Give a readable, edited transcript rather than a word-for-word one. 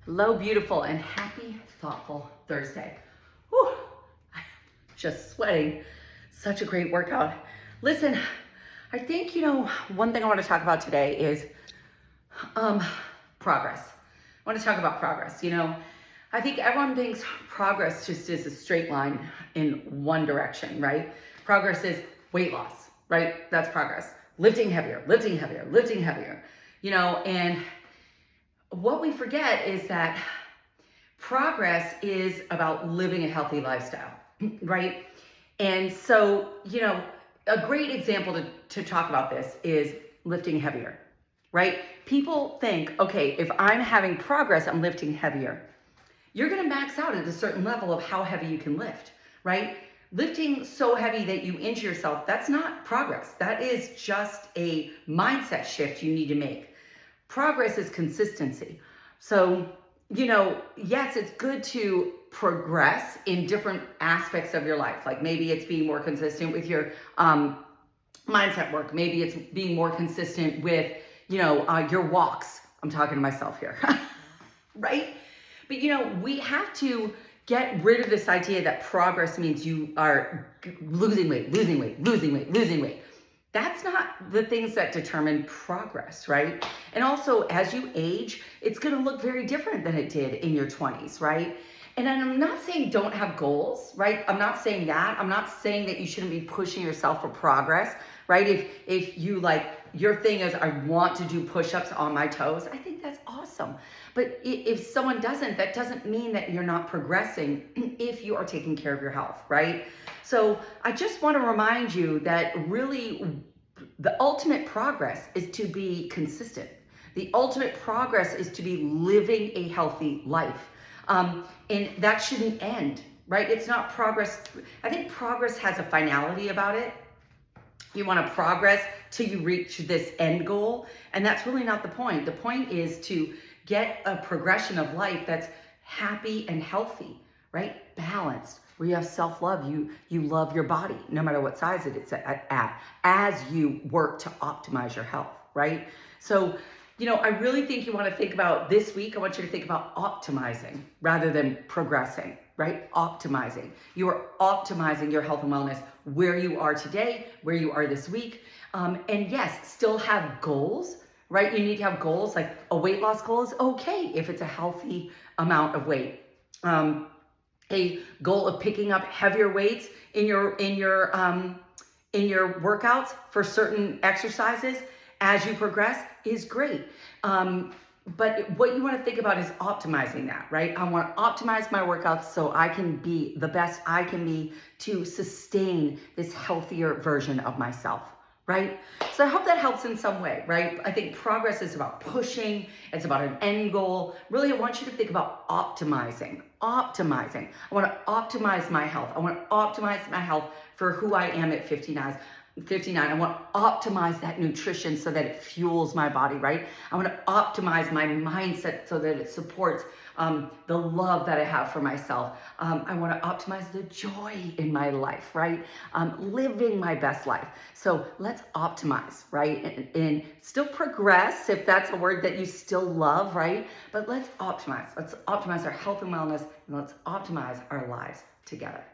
Hello, beautiful, and happy, thoughtful Thursday. Whew, I'm just sweating. Such a great workout. Listen, I think, one thing I want to talk about today is progress. I want to talk about progress. I think everyone thinks progress just is a straight line in one direction, right? Progress is weight loss, right? That's progress. Lifting heavier, lifting heavier, lifting heavier, and what we forget is that progress is about living a healthy lifestyle, right? And so, a great example to talk about this is lifting heavier, right? People think, okay, if I'm having progress, I'm lifting heavier. You're going to max out at a certain level of how heavy you can lift, right? Lifting so heavy that you injure yourself, that's not progress. That is just a mindset shift you need to make. Progress is consistency. So, yes, it's good to progress in different aspects of your life. Like maybe it's being more consistent with your mindset work. Maybe it's being more consistent with, your walks. I'm talking to myself here, right? But, we have to get rid of this idea that progress means you are losing weight, losing weight, losing weight, losing weight. That's not the things that determine progress, right? And also, as you age, it's going to look very different than it did in your 20s, right? And I'm not saying don't have goals, right? I'm not saying that. I'm not saying that you shouldn't be pushing yourself for progress, right? If you your thing is, I want to do push-ups on my toes, I think that's awesome. But if someone doesn't, that doesn't mean that you're not progressing if you are taking care of your health, right? So I just want to remind you that really the ultimate progress is to be consistent. The ultimate progress is to be living a healthy life. And that shouldn't end, right? It's not progress. I think progress has a finality about it. You want to progress till you reach this end goal. And that's really not the point. The point is to get a progression of life that's happy and healthy, right? Balanced, where you have self-love. You love your body, no matter what size it's at, as you work to optimize your health, right? So, I really think you want to think about this week. I want you to think about optimizing rather than progressing, right? Optimizing. You are optimizing your health and wellness where you are today, where you are this week. And yes, still have goals, right? You need to have goals. Like a weight loss goal is okay if it's a healthy amount of weight. A goal of picking up heavier weights in your workouts for certain exercises as you progress is great. But what you want to think about is optimizing that, right? I want to optimize my workouts so I can be the best I can be to sustain this healthier version of myself, right? So I hope that helps in some way, right? I think progress is about pushing. It's about an end goal. Really, I want you to think about optimizing. I want to optimize my health. I want to optimize my health for who I am at 59. I want to optimize that nutrition so that it fuels my body, right? I want to optimize my mindset so that it supports the love that I have for myself. I want to optimize the joy in my life, right? Living my best life. So let's optimize, right? And still progress, if that's a word that you still love, right? But let's optimize. Let's optimize our health and wellness, and let's optimize our lives together.